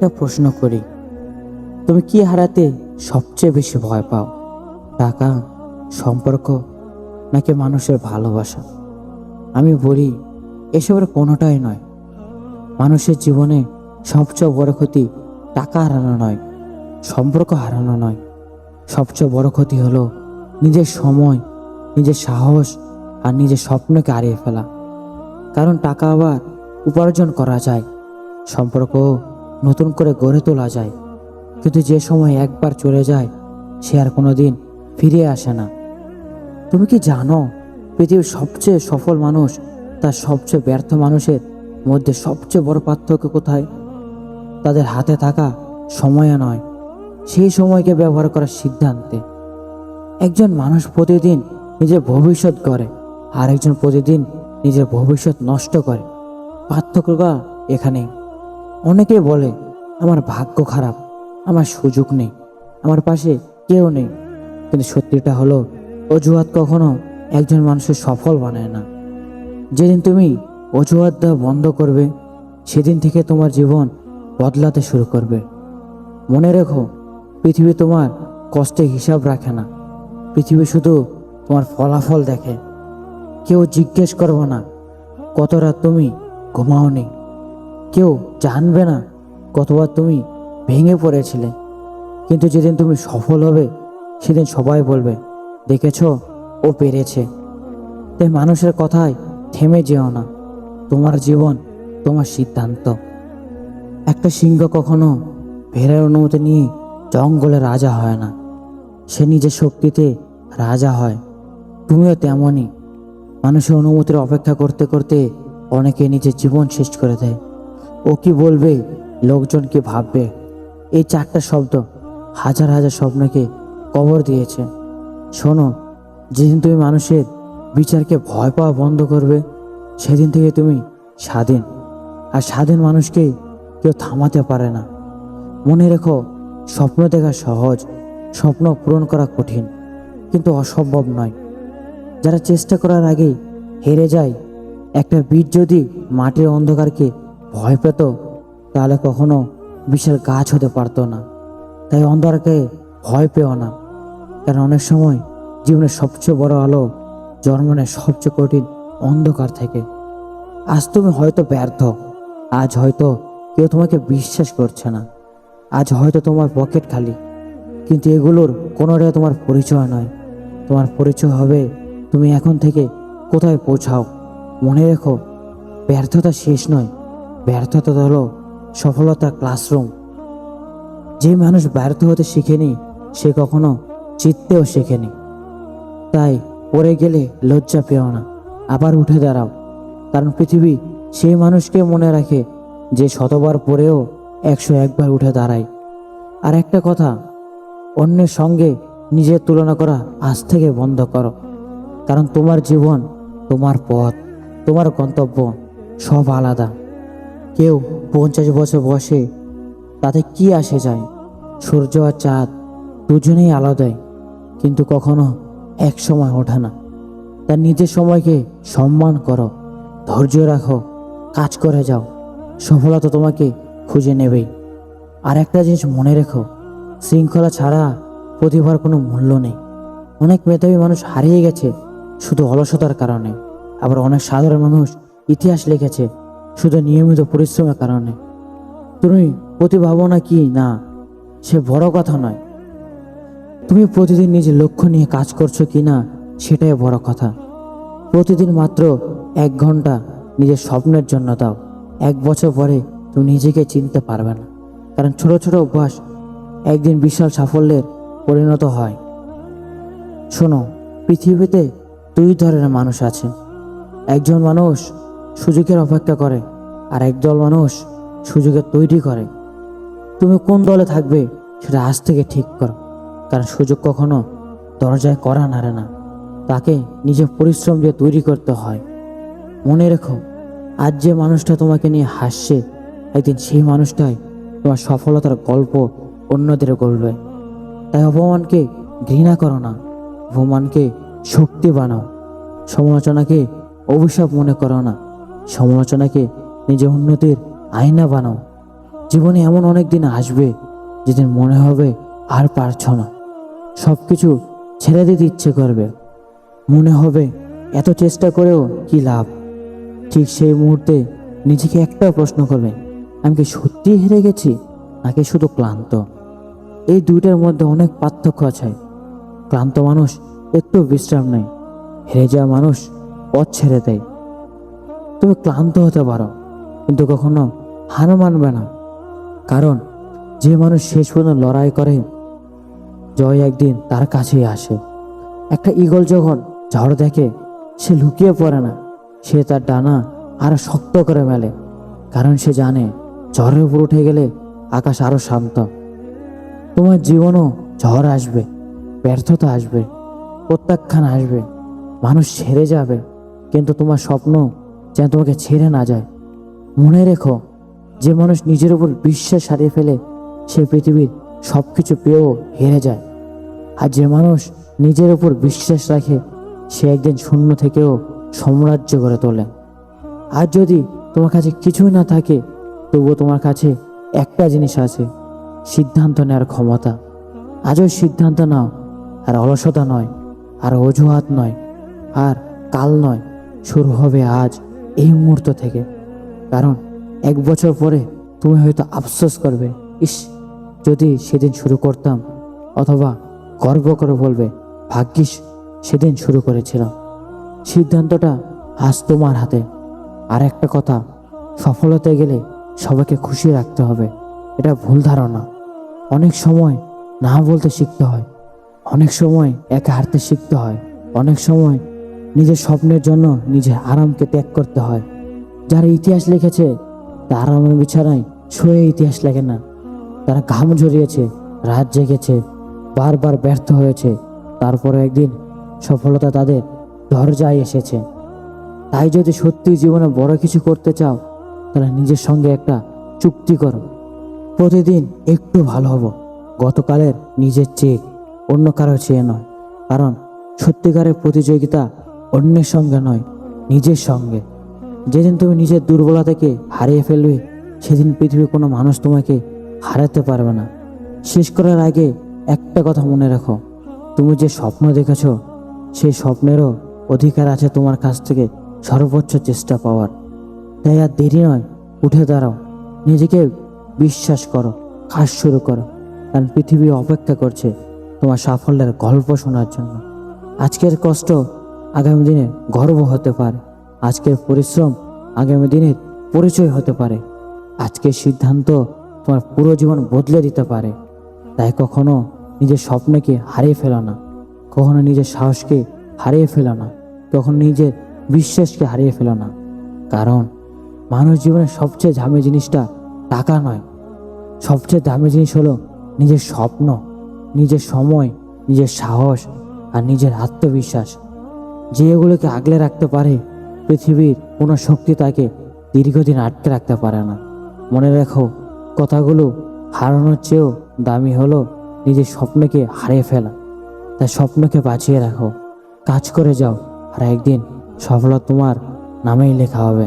একটা প্রশ্ন করি, তুমি কি হারাতে সবচেয়ে বেশি ভয় পাও? টাকা, সম্পর্ক, নাকি মানুষের ভালোবাসা? আমি বলি, এসবের কোনোটাই নয়। মানুষের জীবনে সবচেয়ে বড় ক্ষতি টাকা হারানো নয়, সম্পর্ক হারানো নয়। সবচেয়ে বড় ক্ষতি হলো নিজের সময়, নিজের সাহস আর নিজের স্বপ্নকে হারিয়ে ফেলা। কারণ টাকা আবার উপার্জন করা যায়, সম্পর্ক নতুন করে গড়ে তোলা যায়, কিন্তু যে সময় একবার চলে যায় সে আর কোনোদিন ফিরে আসে না। তুমি কি জানো, পৃথিবীর সবচেয়ে সফল মানুষ তার সবচেয়ে ব্যর্থ মানুষের মধ্যে সবচেয়ে বড় পার্থক্য কোথায়? তাদের হাতে থাকা সময় নয়, সেই সময়কে ব্যবহার করার সিদ্ধান্তে। একজন মানুষ প্রতিদিন নিজের ভবিষ্যৎ গড়ে, আর একজন প্রতিদিন নিজের ভবিষ্যৎ নষ্ট করে। পার্থক্যটা এখানেই। অনেকেই বলে, আমার ভাগ্য খারাপ, আমার সুযোগ নেই, আমার পাশে কেউ নেই। কিন্তু সত্যিটা হলো, অজুহাত কখনো একজন মানুষের সফল বানায় না। যেদিন তুমি অজুহাত দেওয়া বন্ধ করবে, সেদিন থেকে তোমার জীবন বদলাতে শুরু করবে। মনে রেখো, পৃথিবী তোমার কষ্টের হিসাব রাখে না, পৃথিবী শুধু তোমার ফলাফল দেখে। কেউ জিজ্ঞেস করবে না কত রাত তুমি ঘুমাওনি, কেউ জানবে না কতবার তুমি ভেঙে পড়েছিলে। কিন্তু যেদিন তুমি সফল হবে, সেদিন সবাই বলবে, দেখেছ, ও পেরেছে। তাই মানুষের কথায় থেমে যেও না। তোমার জীবন, তোমার সিদ্ধান্ত। একটা সিংহ কখনো ভেড়ার অনুমতি নিয়ে জঙ্গলে রাজা হয় না, সে নিজের শক্তিতে রাজা হয়। তুমিও তেমনই। মানুষের অনুমতির অপেক্ষা করতে করতে অনেকে নিজের জীবন শেষ করে দেয়। ও কি বলবে, লোকজন কি ভাববে, এই চারটা শব্দ হাজার হাজার স্বপ্নকে কবর দিয়েছে। শোনো, যেদিন তুমি মানুষের বিচারকে ভয় পাওয়া বন্ধ করবে, সেদিন থেকে তুমি স্বাধীন। আর স্বাধীন মানুষকে কেউ থামাতে পারে না। মনে রেখো, স্বপ্ন দেখা সহজ, স্বপ্ন পূরণ করা কঠিন, কিন্তু অসম্ভব নয়। যারা চেষ্টা করার আগেই হেরে যায়, একটা বীজ যদি মাটির অন্ধকারকে ভয় পেত, তাহলে কখনো বিশাল গাছ হতে পারতো না। তাই অন্ধকারকে ভয় পেও না, কারণ অনেক সময় জীবনের সবচেয়ে বড় আলো জন্ম নেয় সবচেয়ে কঠিন অন্ধকার থেকে। আজ তুমি হয়তো ব্যর্থ, আজ হয়তো কেউ তোমাকে বিশ্বাস করছে না, আজ হয়তো তোমার পকেট খালি, কিন্তু এগুলোর কোনোটাই তোমার পরিচয় নয়। তোমার পরিচয় হবে তুমি এখন থেকে কোথায় পৌঁছাও। মনে রেখো, ব্যর্থতা শেষ নয়, ব্যর্থতা হলো সফলতার ক্লাসরুম। যে মানুষ ব্যর্থ হতে শিখেনি, সে কখনো জিততেও শেখেনি। তাই পড়ে গেলে লজ্জা পেও না, আবার উঠে দাঁড়াও। কারণ পৃথিবী সেই মানুষকে মনে রাখে যে শতবার পড়েও 101বার উঠে দাঁড়ায়। আর একটা কথা, অন্যের সঙ্গে নিজের তুলনা করা আজ থেকে বন্ধ করো। কারণ তোমার জীবন, তোমার পথ, তোমার গন্তব্য সব আলাদা। কেউ 50 বছর বয়সে, তাতে কি আসে যায়? সূর্য আর চাঁদ দুজনেই আলাদাই, কিন্তু কখনো এক সময় ওঠে না। তার নিজের সময়কে সম্মান করো, ধৈর্য রাখো, কাজ করে যাও। সফলতা তোমাকে খুঁজে নেবেই। আর একটা জিনিস মনে রেখো, শৃঙ্খলা ছাড়া প্রতিভার কোনো মূল্য নেই। অনেক মেধাবী মানুষ হারিয়ে গেছে শুধু অলসতার কারণে, আবার অনেক সাধারণ মানুষ ইতিহাস লিখেছে শুধু নিয়মিত পরিশ্রমের কারণে। তুমি প্রতিভাবনা কি না, সে বড় কথা নয়। তুমি প্রতিদিন নিজের লক্ষ্য নিয়ে কাজ করছো কি না, সেটাই বড় কথা। প্রতিদিন মাত্র 1 ঘন্টা নিজের স্বপ্নের জন্য দাও। 1 বছর পরে তুমি নিজেকে চিনতে পারবে না, কারণ ছোট ছোট অভ্যাস একদিন বিশাল সাফল্যের পরিণত হয়। শোনো, পৃথিবীতে 2 ধরনের মানুষ আছে। একজন মানুষ সুযোগের অপেক্ষা করে, আর একদল মানুষ সুযোগের তৈরি করে। তুমি কোন দলে থাকবে সেটা আজ থেকে ঠিক করো, কারণ সুযোগ কখনো দরজায় কড়া নাড়ে না, তাকে নিজের পরিশ্রম দিয়ে তৈরি করতে হয়। মনে রেখো, আজ যে মানুষটা তোমাকে নিয়ে হাসছে, একদিন সেই মানুষটাই তোমার সফলতার গল্প অন্যদের বলবে। তাই অপমানকে ঘৃণা করো না, অপমানকে শক্তি বানাও। সমালোচনাকে অভিশাপ মনে করো না, সমালোচনাকে নিজের উন্নতির আয়না বানাও। জীবনে এমন অনেক দিন আসবে যেদিন মনে হবে আর পারছো না, সব কিছু ছেড়ে দিতে ইচ্ছে করবে, মনে হবে এত চেষ্টা করেও কি লাভ। ঠিক সেই মুহূর্তে নিজেকে একটা প্রশ্ন করবে, আমি কি সত্যি হেরে গেছি নাকি শুধু ক্লান্ত? এই দুইটার মধ্যে অনেক পার্থক্য আছে। ক্লান্ত মানুষ একটু বিশ্রাম নেয়, হেরে যাওয়া মানুষ পথ ছেড়ে দেয়। তুমি ক্লান্ত হতে পারো, কিন্তু কখনো হার মানবে না, কারণ যে মানুষ শেষ পর্যন্ত লড়াই করে জয় একদিন তার কাছেই আসে। একটা ঈগল যখন ঝড় দেখে সে লুকিয়ে পড়ে না, সে তার ডানা আরো শক্ত করে মেলে, কারণ সে জানে ঝড়ের উপর উঠে গেলে আকাশ আরো শান্ত। তোমার জীবনও ঝড় আসবে, ব্যর্থতা আসবে, প্রত্যাখ্যান আসবে, মানুষ ছেড়ে যাবে, কিন্তু তোমার স্বপ্ন যেন তোমাকে ছেড়ে না যায়। মনে রেখো, যে মানুষ নিজের উপর বিশ্বাস হারিয়ে ফেলে সে পৃথিবীর সবকিছু পেয়েও হেরে যায়, আর যে মানুষ নিজের উপর বিশ্বাস রাখে সে একদিন শূন্য থেকেও সাম্রাজ্য গড়ে তোলে। আর যদি তোমার কাছে কিছুই না থাকে, তবুও তোমার কাছে একটা জিনিস আছে, সিদ্ধান্ত নেওয়ার ক্ষমতা। আজও সিদ্ধান্ত নাও, আর অলসতা নয়, আর অজুহাত নয়, আর কাল নয়, শুরু হবে আজ, এই মুহূর্ত থেকে। কারণ 1 বছর পরে তুমি হয়তো আফসোস করবে, ইস যদি সেদিন শুরু করতাম, অথবা গর্ব করে বলবে, ভাগ্যিস সেদিন শুরু করেছিলাম। সিদ্ধান্তটা আজ তোমার হাতে। আর একটা কথা, সফল হতে গেলে সবাইকে খুশি রাখতে হবে, এটা ভুল ধারণা। অনেক সময় না বলতে শিখতে হয়, অনেক সময় একা হারতে শিখতে হয়, অনেক সময় নিজের স্বপ্নের জন্য নিজের আরামকে ত্যাগ করতে হয়। যারা ইতিহাস লিখেছে তার আরামের বিছানায় শুয়ে ইতিহাস লেখে না। তারা ঘাম ঝরিয়েছে, রাত জেগেছে, বারবার ব্যর্থ হয়েছে, তারপরে একদিন সফলতা তাদের দরজায় এসেছে। তাই যদি সত্যি জীবনে বড় কিছু করতে চাও, তাহলে নিজের সঙ্গে একটা চুক্তি করো, প্রতিদিন একটু ভালো হব, গতকালের নিজের চেয়ে, অন্য কারো চেয়ে নয়। কারণ সত্যিকারের প্রতিযোগিতা অন্যের সঙ্গে নয়, নিজের সঙ্গে। যেদিন তুমি নিজের দুর্বলতাকে হারিয়ে ফেলবে, সেদিন পৃথিবীর কোনো মানুষ তোমাকে হারাতে পারবে না। শেষ করার আগে একটা কথা মনে রাখো, তুমি যে স্বপ্ন দেখেছ সেই স্বপ্নেরও অধিকার আছে তোমার কাছ থেকে সর্বোচ্চ চেষ্টা পাওয়ার। তাই আর দেরি নয়, উঠে দাঁড়াও, নিজেকে বিশ্বাস করো, কাজ শুরু করো, কারণ পৃথিবী অপেক্ষা করছে তোমার সাফল্যের গল্প শোনার জন্য। আজকের কষ্ট আগামী দিনে গর্ব হতে পারে, আজকের পরিশ্রম আগামী দিনের পরিচয় হতে পারে, আজকের সিদ্ধান্ত তোমার পুরো জীবন বদলে দিতে পারে। তাই কখনো নিজের স্বপ্নকে হারিয়ে ফেলো না, কখনো নিজের সাহসকে হারিয়ে ফেলো না, কখনো নিজের বিশ্বাসকে হারিয়ে ফেলো না। কারণ মানুষ জীবনের সবচেয়ে দামি জিনিসটা টাকা নয়, সবচেয়ে দামি জিনিস হলো নিজের স্বপ্ন, নিজের সময়, নিজের সাহস আর নিজের আত্মবিশ্বাস। যে এগুলোকে আগলে রাখতে পারে, পৃথিবীর কোনো শক্তি তাকে দীর্ঘদিন আটকে রাখতে পারে না। মনে রাখো, কথাগুলো হারানোর চেয়েও দামি হলো নিজের স্বপ্নকে হারিয়ে ফেলা। তাই স্বপ্নকে বাঁচিয়ে রাখো, কাজ করে যাও, আর একদিন সফলতা তোমার নামেই লেখা হবে।